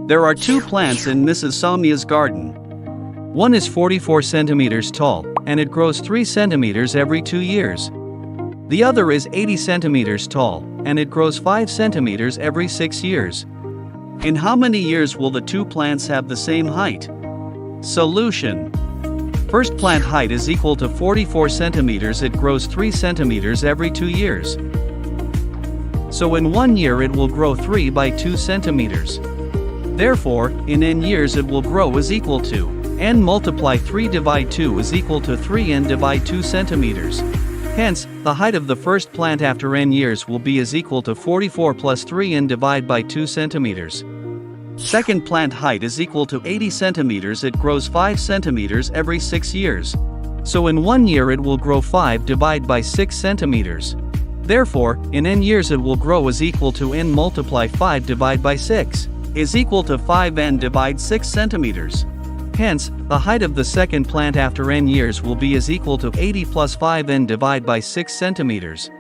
There are two plants in Mrs. Saumya's garden. One is 44 centimeters tall, and it grows 3 centimeters every 2 years. The other is 80 centimeters tall, and it grows 5 centimeters every 6 years. In how many years will the two plants have the same height? Solution. First plant height is equal to 44 centimeters. It grows 3 centimeters every 2 years. So in 1 year it will grow 3 by 2 centimeters. Therefore, in n years it will grow is equal to n multiply 3 divide 2 is equal to 3n divide 2 centimeters. Hence, the height of the first plant after n years will be is equal to 44 plus 3n divide by 2 centimeters. Second plant height is equal to 80 centimeters. It grows 5 centimeters every 6 years. So in 1 year it will grow 5 divide by 6 centimeters. Therefore, in n years it will grow is equal to n multiply 5 divide by 6 is equal to 5n divide 6 centimeters. Hence, the height of the second plant after n years will be is equal to 80 plus 5n divide by 6 centimeters.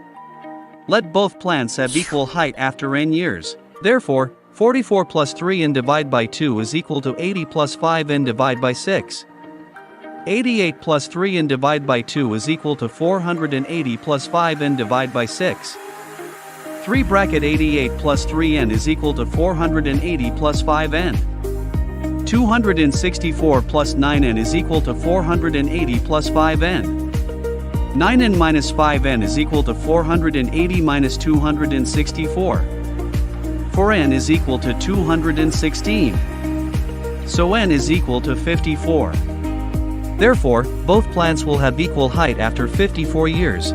Let both plants have equal height after n years. Therefore, 44 plus 3n divide by 2 is equal to 80 plus 5n divide by 6. 88 plus 3n divide by 2 is equal to 480 plus 5n divide by 6. 3 bracket 88 plus 3n is equal to 480 plus 5n. 264 plus 9n is equal to 480 plus 5n. 9n minus 5n is equal to 480 minus 264. 4n is equal to 216. So n is equal to 54. Therefore, both plants will have equal height after 54 years.